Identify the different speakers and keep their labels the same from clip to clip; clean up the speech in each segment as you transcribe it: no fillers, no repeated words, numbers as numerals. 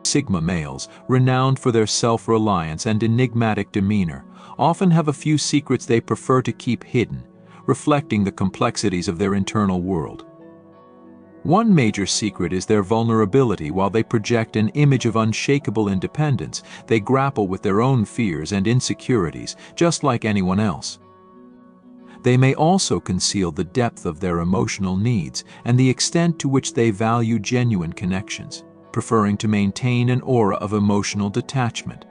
Speaker 1: Sigma males, renowned for their self-reliance and enigmatic demeanor, often have a few secrets they prefer to keep hidden, reflecting the complexities of their internal world. One major secret is their vulnerability. While they project an image of unshakable independence, they grapple with their own fears and insecurities, just like anyone else. They may also conceal the depth of their emotional needs and the extent to which they value genuine connections, preferring to maintain an aura of emotional detachment.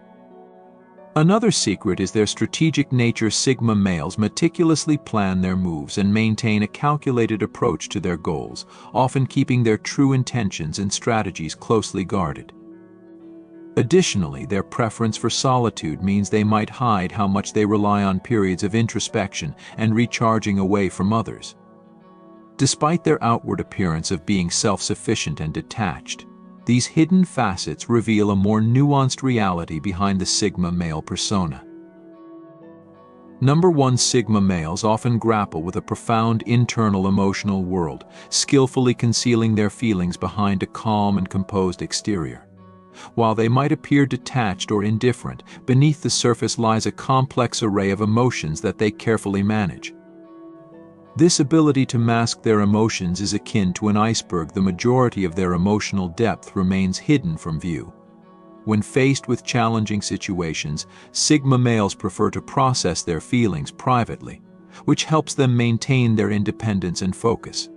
Speaker 1: Another secret is their strategic nature. Sigma males meticulously plan their moves and maintain a calculated approach to their goals, often keeping their true intentions and strategies closely guarded. Additionally, their preference for solitude means they might hide how much they rely on periods of introspection and recharging away from others. Despite their outward appearance of being self-sufficient and detached, these hidden facets reveal a more nuanced reality behind the Sigma male persona. Number 1. Sigma males often grapple with a profound internal emotional world, skillfully concealing their feelings behind a calm and composed exterior. While they might appear detached or indifferent, beneath the surface lies a complex array of emotions that they carefully manage. This ability to mask their emotions is akin to an iceberg. The majority of their emotional depth remains hidden from view. When faced with challenging situations, Sigma males prefer to process their feelings privately, which helps them maintain their independence and focus.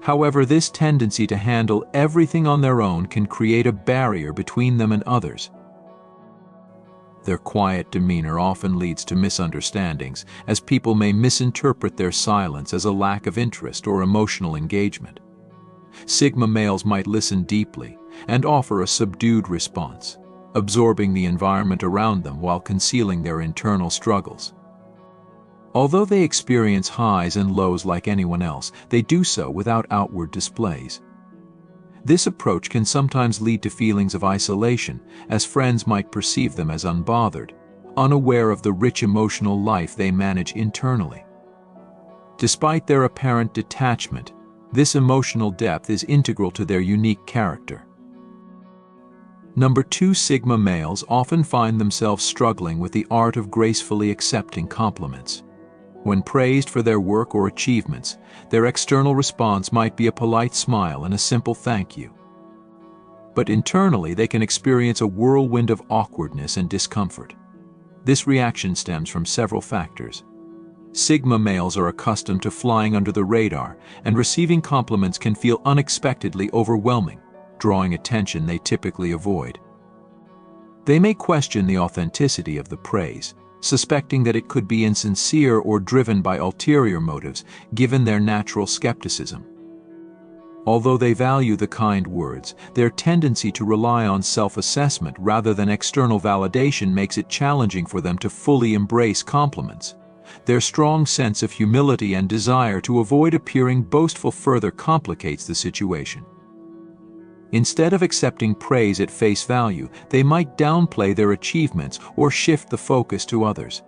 Speaker 1: However, this tendency to handle everything on their own can create a barrier between them and others. Their quiet demeanor often leads to misunderstandings, as people may misinterpret their silence as a lack of interest or emotional engagement. Sigma males might listen deeply and offer a subdued response, absorbing the environment around them while concealing their internal struggles. Although they experience highs and lows like anyone else, they do so without outward displays. This approach can sometimes lead to feelings of isolation, as friends might perceive them as unbothered, unaware of the rich emotional life they manage internally. Despite their apparent detachment, this emotional depth is integral to their unique character. Number 2. Sigma males often find themselves struggling with the art of gracefully accepting compliments. When praised for their work or achievements, their external response might be a polite smile and a simple thank you. But internally, they can experience a whirlwind of awkwardness and discomfort. This reaction stems from several factors. Sigma males are accustomed to flying under the radar, and receiving compliments can feel unexpectedly overwhelming, drawing attention they typically avoid. They may question the authenticity of the praise, suspecting that it could be insincere or driven by ulterior motives, given their natural skepticism. Although they value the kind words, their tendency to rely on self-assessment rather than external validation makes it challenging for them to fully embrace compliments. Their strong sense of humility and desire to avoid appearing boastful further complicates the situation. Instead of accepting praise at face value, they might downplay their achievements or shift the focus to others.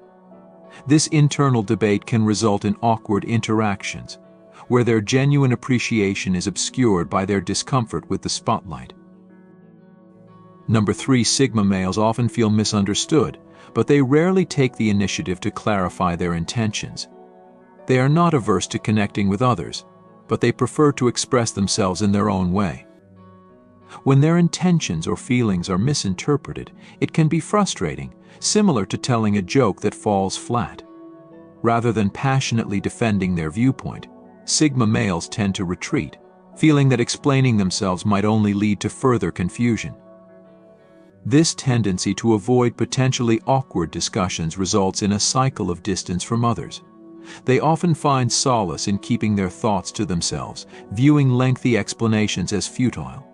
Speaker 1: This internal debate can result in awkward interactions, where their genuine appreciation is obscured by their discomfort with the spotlight. Number 3. Sigma males often feel misunderstood, but they rarely take the initiative to clarify their intentions. They are not averse to connecting with others, but they prefer to express themselves in their own way. When their intentions or feelings are misinterpreted, it can be frustrating, similar to telling a joke that falls flat. Rather than passionately defending their viewpoint, Sigma males tend to retreat, feeling that explaining themselves might only lead to further confusion. This tendency to avoid potentially awkward discussions results in a cycle of distance from others. They often find solace in keeping their thoughts to themselves, viewing lengthy explanations as futile.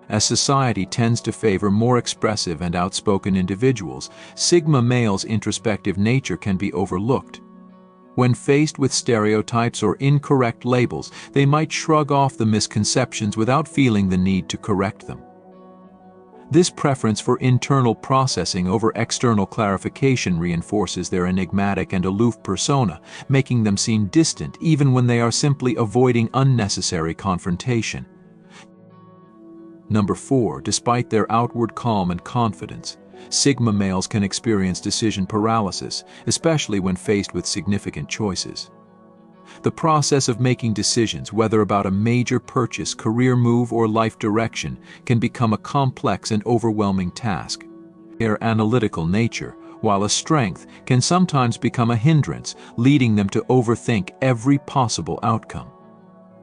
Speaker 1: As society tends to favor more expressive and outspoken individuals, Sigma males' introspective nature can be overlooked. When faced with stereotypes or incorrect labels, they might shrug off the misconceptions without feeling the need to correct them. This preference for internal processing over external clarification reinforces their enigmatic and aloof persona, making them seem distant even when they are simply avoiding unnecessary confrontation. Number 4, despite their outward calm and confidence, Sigma males can experience decision paralysis, especially when faced with significant choices. The process of making decisions, whether about a major purchase, career move, or life direction, can become a complex and overwhelming task. Their analytical nature, while a strength, can sometimes become a hindrance, leading them to overthink every possible outcome.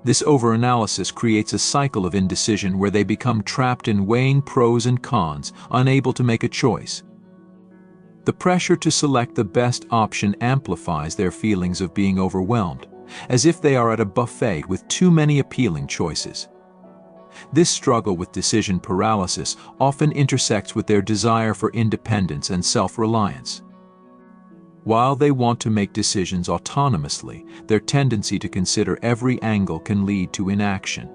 Speaker 1: This overanalysis creates a cycle of indecision where they become trapped in weighing pros and cons, unable to make a choice. The pressure to select the best option amplifies their feelings of being overwhelmed, as if they are at a buffet with too many appealing choices. This struggle with decision paralysis often intersects with their desire for independence and self-reliance. While they want to make decisions autonomously, their tendency to consider every angle can lead to inaction.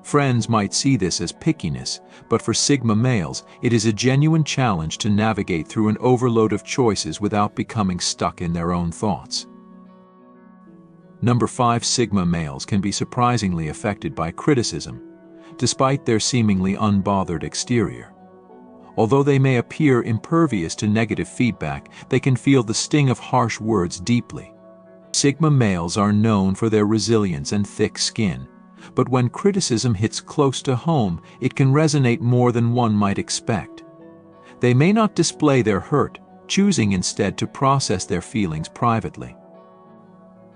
Speaker 1: Friends might see this as pickiness, but for Sigma males, it is a genuine challenge to navigate through an overload of choices without becoming stuck in their own thoughts. Number 5, Sigma males can be surprisingly affected by criticism, despite their seemingly unbothered exterior. Although they may appear impervious to negative feedback, they can feel the sting of harsh words deeply. Sigma males are known for their resilience and thick skin, but when criticism hits close to home, it can resonate more than one might expect. They may not display their hurt, choosing instead to process their feelings privately.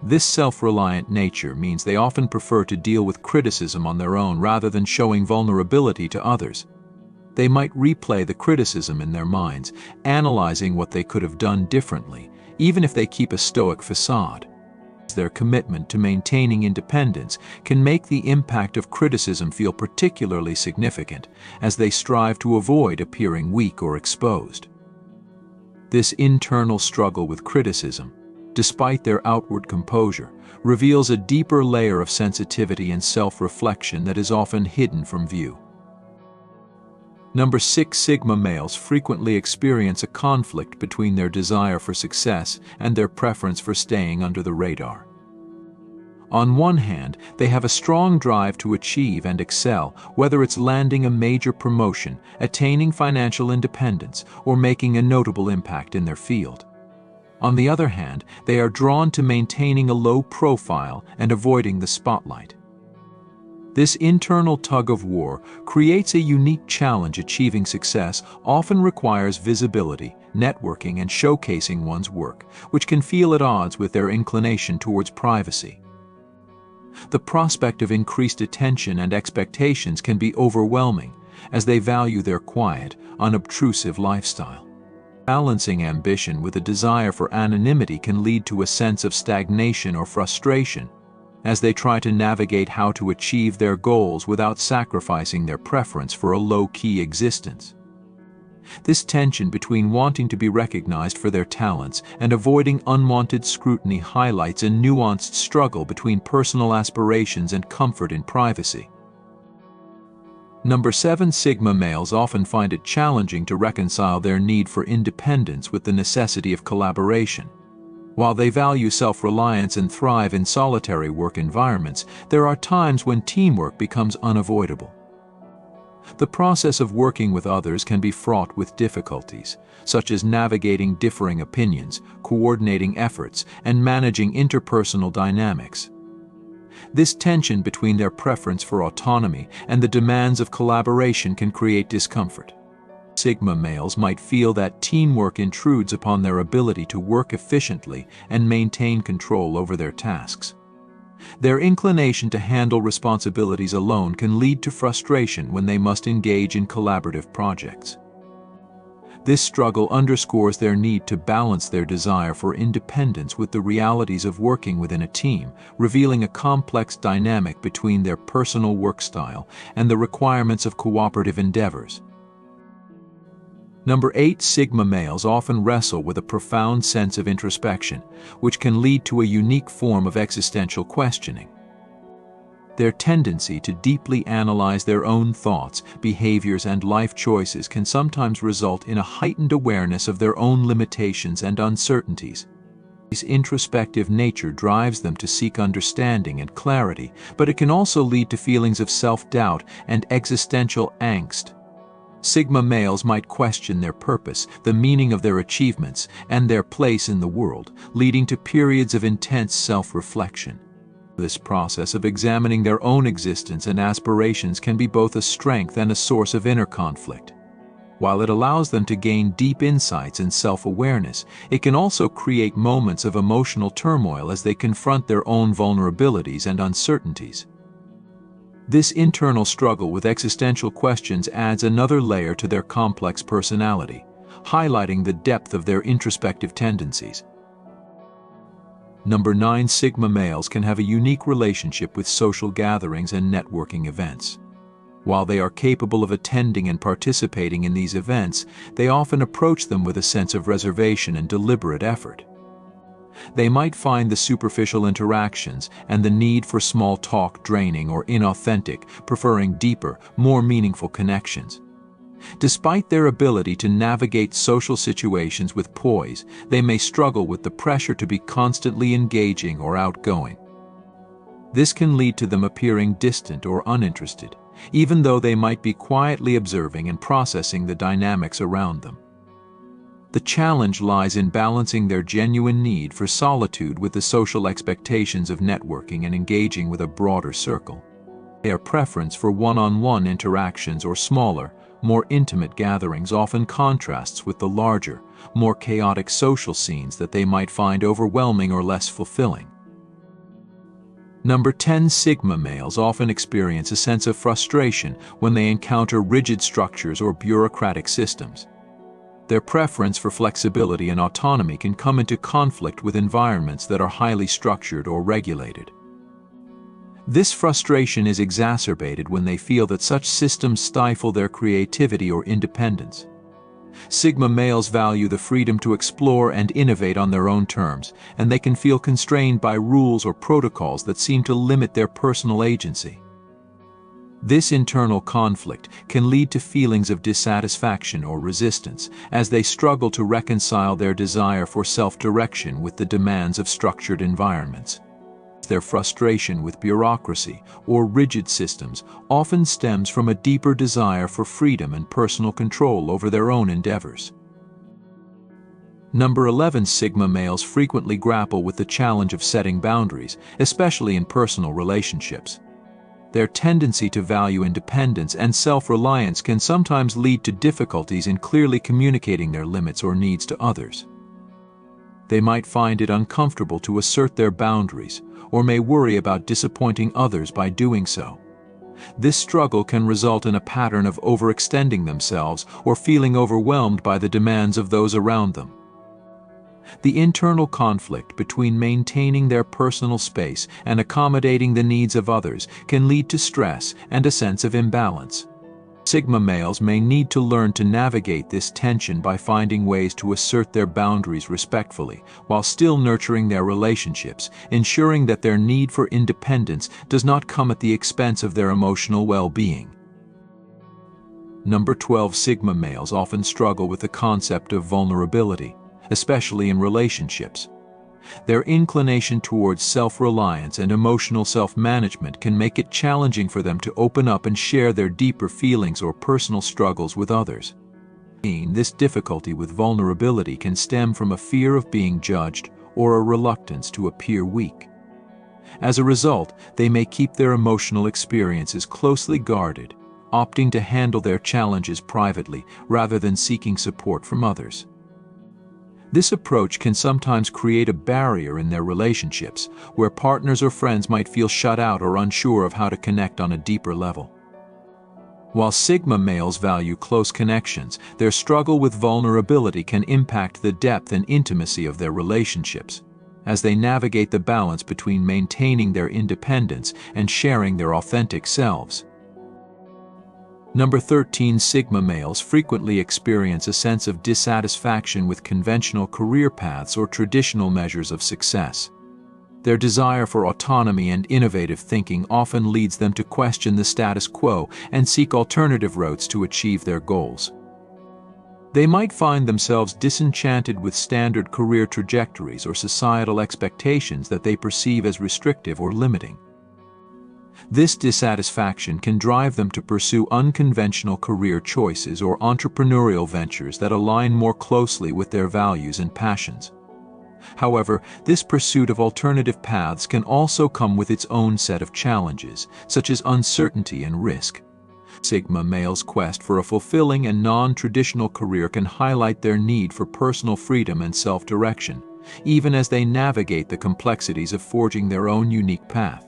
Speaker 1: This self-reliant nature means they often prefer to deal with criticism on their own rather than showing vulnerability to others. They might replay the criticism in their minds, analyzing what they could have done differently, even if they keep a stoic facade. Their commitment to maintaining independence can make the impact of criticism feel particularly significant, as they strive to avoid appearing weak or exposed. This internal struggle with criticism, despite their outward composure, reveals a deeper layer of sensitivity and self-reflection that is often hidden from view. Number 6, Sigma males frequently experience a conflict between their desire for success and their preference for staying under the radar. On one hand, they have a strong drive to achieve and excel, whether it's landing a major promotion, attaining financial independence, or making a notable impact in their field. On the other hand, they are drawn to maintaining a low profile and avoiding the spotlight. This internal tug-of-war creates a unique challenge. Achieving success often requires visibility, networking, and showcasing one's work, which can feel at odds with their inclination towards privacy. The prospect of increased attention and expectations can be overwhelming, as they value their quiet, unobtrusive lifestyle. Balancing ambition with a desire for anonymity can lead to a sense of stagnation or frustration, as they try to navigate how to achieve their goals without sacrificing their preference for a low-key existence. This tension between wanting to be recognized for their talents and avoiding unwanted scrutiny highlights a nuanced struggle between personal aspirations and comfort in privacy. Number 7, Sigma males often find it challenging to reconcile their need for independence with the necessity of collaboration. While they value self-reliance and thrive in solitary work environments, there are times when teamwork becomes unavoidable. The process of working with others can be fraught with difficulties, such as navigating differing opinions, coordinating efforts, and managing interpersonal dynamics. This tension between their preference for autonomy and the demands of collaboration can create discomfort. Sigma males might feel that teamwork intrudes upon their ability to work efficiently and maintain control over their tasks. Their inclination to handle responsibilities alone can lead to frustration when they must engage in collaborative projects. This struggle underscores their need to balance their desire for independence with the realities of working within a team, revealing a complex dynamic between their personal work style and the requirements of cooperative endeavors. Number 8, Sigma males often wrestle with a profound sense of introspection, which can lead to a unique form of existential questioning. Their tendency to deeply analyze their own thoughts, behaviors, and life choices can sometimes result in a heightened awareness of their own limitations and uncertainties. This introspective nature drives them to seek understanding and clarity, but it can also lead to feelings of self-doubt and existential angst. Sigma males might question their purpose, the meaning of their achievements, and their place in the world, leading to periods of intense self-reflection. This process of examining their own existence and aspirations can be both a strength and a source of inner conflict. While it allows them to gain deep insights and self-awareness, it can also create moments of emotional turmoil as they confront their own vulnerabilities and uncertainties. This internal struggle with existential questions adds another layer to their complex personality, highlighting the depth of their introspective tendencies. Number 9. Sigma males can have a unique relationship with social gatherings and networking events. While they are capable of attending and participating in these events, they often approach them with a sense of reservation and deliberate effort. They might find the superficial interactions and the need for small talk draining or inauthentic, preferring deeper, more meaningful connections. Despite their ability to navigate social situations with poise, they may struggle with the pressure to be constantly engaging or outgoing. This can lead to them appearing distant or uninterested, even though they might be quietly observing and processing the dynamics around them. The challenge lies in balancing their genuine need for solitude with the social expectations of networking and engaging with a broader circle. Their preference for one-on-one interactions or smaller, more intimate gatherings often contrasts with the larger, more chaotic social scenes that they might find overwhelming or less fulfilling. Number 10. Sigma males often experience a sense of frustration when they encounter rigid structures or bureaucratic systems. Their preference for flexibility and autonomy can come into conflict with environments that are highly structured or regulated. This frustration is exacerbated when they feel that such systems stifle their creativity or independence. Sigma males value the freedom to explore and innovate on their own terms, and they can feel constrained by rules or protocols that seem to limit their personal agency. This internal conflict can lead to feelings of dissatisfaction or resistance as they struggle to reconcile their desire for self-direction with the demands of structured environments. Their frustration with bureaucracy or rigid systems often stems from a deeper desire for freedom and personal control over their own endeavors. Number 11. Sigma males frequently grapple with the challenge of setting boundaries, especially in personal relationships. Their tendency to value independence and self-reliance can sometimes lead to difficulties in clearly communicating their limits or needs to others. They might find it uncomfortable to assert their boundaries, or may worry about disappointing others by doing so. This struggle can result in a pattern of overextending themselves or feeling overwhelmed by the demands of those around them. The internal conflict between maintaining their personal space and accommodating the needs of others can lead to stress and a sense of imbalance. Sigma males may need to learn to navigate this tension by finding ways to assert their boundaries respectfully, while still nurturing their relationships, ensuring that their need for independence does not come at the expense of their emotional well-being. Number 12. Sigma males often struggle with the concept of vulnerability, especially in relationships. Their inclination towards self-reliance and emotional self-management can make it challenging for them to open up and share their deeper feelings or personal struggles with others. This difficulty with vulnerability can stem from a fear of being judged or a reluctance to appear weak. As a result, they may keep their emotional experiences closely guarded, opting to handle their challenges privately rather than seeking support from others. This approach can sometimes create a barrier in their relationships, where partners or friends might feel shut out or unsure of how to connect on a deeper level. While Sigma males value close connections, their struggle with vulnerability can impact the depth and intimacy of their relationships, as they navigate the balance between maintaining their independence and sharing their authentic selves. Number 13. Sigma males frequently experience a sense of dissatisfaction with conventional career paths or traditional measures of success. Their desire for autonomy and innovative thinking often leads them to question the status quo and seek alternative routes to achieve their goals. They might find themselves disenchanted with standard career trajectories or societal expectations that they perceive as restrictive or limiting. This dissatisfaction can drive them to pursue unconventional career choices or entrepreneurial ventures that align more closely with their values and passions. However, this pursuit of alternative paths can also come with its own set of challenges, such as uncertainty and risk. Sigma males' quest for a fulfilling and non-traditional career can highlight their need for personal freedom and self-direction, even as they navigate the complexities of forging their own unique path.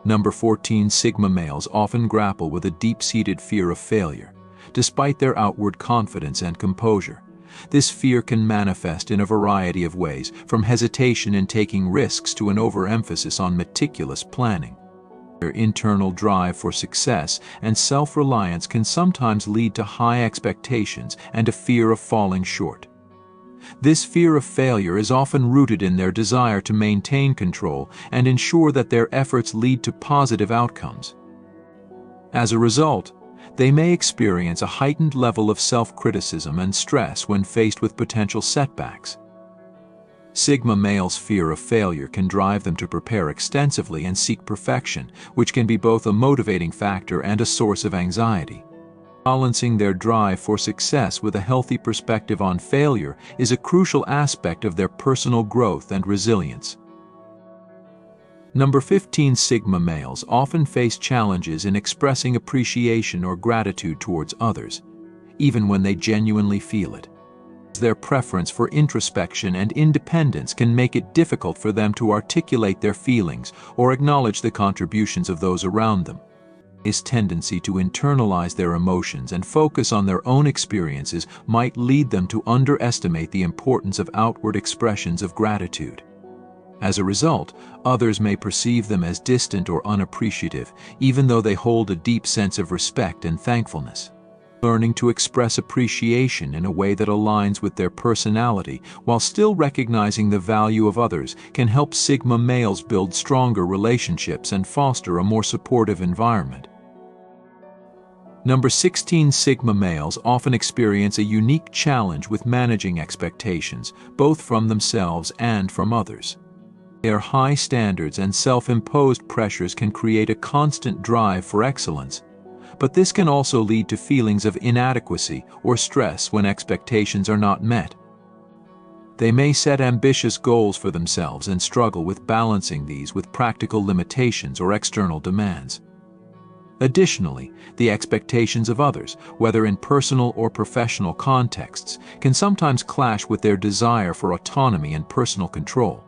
Speaker 1: Number 14. Sigma males often grapple with a deep-seated fear of failure, despite their outward confidence and composure. This fear can manifest in a variety of ways, from hesitation in taking risks to an overemphasis on meticulous planning. Their internal drive for success and self-reliance can sometimes lead to high expectations and a fear of falling short. This fear of failure is often rooted in their desire to maintain control and ensure that their efforts lead to positive outcomes. As a result, they may experience a heightened level of self-criticism and stress when faced with potential setbacks. Sigma males' fear of failure can drive them to prepare extensively and seek perfection, which can be both a motivating factor and a source of anxiety. Balancing their drive for success with a healthy perspective on failure is a crucial aspect of their personal growth and resilience. Number 15. Sigma males often face challenges in expressing appreciation or gratitude towards others, even when they genuinely feel it. Their preference for introspection and independence can make it difficult for them to articulate their feelings or acknowledge the contributions of those around them. This tendency to internalize their emotions and focus on their own experiences might lead them to underestimate the importance of outward expressions of gratitude. As a result, others may perceive them as distant or unappreciative, even though they hold a deep sense of respect and thankfulness. Learning to express appreciation in a way that aligns with their personality while still recognizing the value of others can help Sigma males build stronger relationships and foster a more supportive environment. Number 16. Sigma males often experience a unique challenge with managing expectations, both from themselves and from others. Their high standards and self-imposed pressures can create a constant drive for excellence, but this can also lead to feelings of inadequacy or stress when expectations are not met. They may set ambitious goals for themselves and struggle with balancing these with practical limitations or external demands. Additionally, the expectations of others, whether in personal or professional contexts, can sometimes clash with their desire for autonomy and personal control.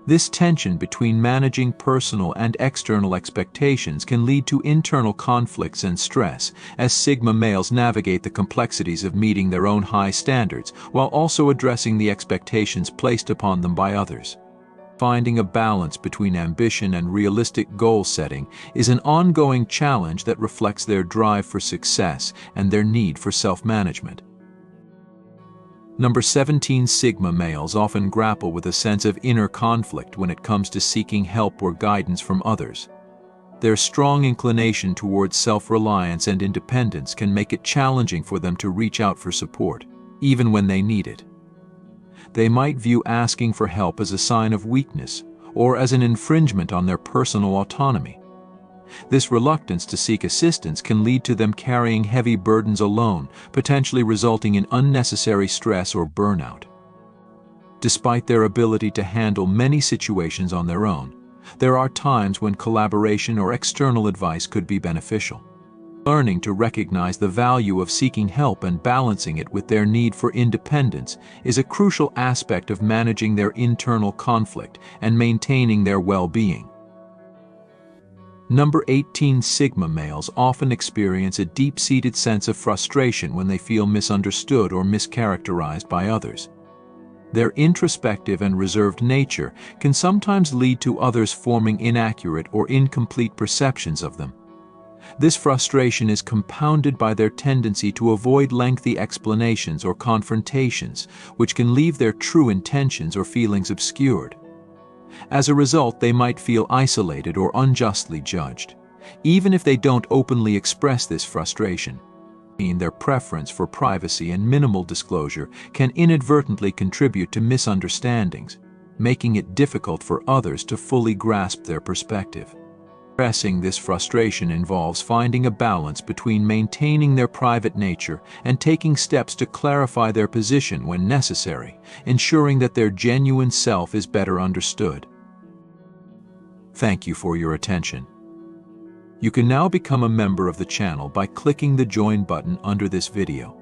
Speaker 1: This tension between managing personal and external expectations can lead to internal conflicts and stress as Sigma males navigate the complexities of meeting their own high standards while also addressing the expectations placed upon them by others. Finding a balance between ambition and realistic goal setting is an ongoing challenge that reflects their drive for success and their need for self-management. Number 17. Sigma males often grapple with a sense of inner conflict when it comes to seeking help or guidance from others. Their strong inclination towards self-reliance and independence can make it challenging for them to reach out for support, even when they need it. They might view asking for help as a sign of weakness or as an infringement on their personal autonomy. This reluctance to seek assistance can lead to them carrying heavy burdens alone, potentially resulting in unnecessary stress or burnout. Despite their ability to handle many situations on their own, there are times when collaboration or external advice could be beneficial. Learning to recognize the value of seeking help and balancing it with their need for independence is a crucial aspect of managing their internal conflict and maintaining their well-being. Number 18. Sigma males often experience a deep-seated sense of frustration when they feel misunderstood or mischaracterized by others. Their introspective and reserved nature can sometimes lead to others forming inaccurate or incomplete perceptions of them. This frustration is compounded by their tendency to avoid lengthy explanations or confrontations, which can leave their true intentions or feelings obscured. As a result, they might feel isolated or unjustly judged. Even if they don't openly express this frustration, Their preference for privacy and minimal disclosure can inadvertently contribute to misunderstandings, making it difficult for others to fully grasp their perspective. Addressing this frustration involves finding a balance between maintaining their private nature and taking steps to clarify their position when necessary, ensuring that their genuine self is better understood. Thank you for your attention. You can now become a member of the channel by clicking the Join button under this video.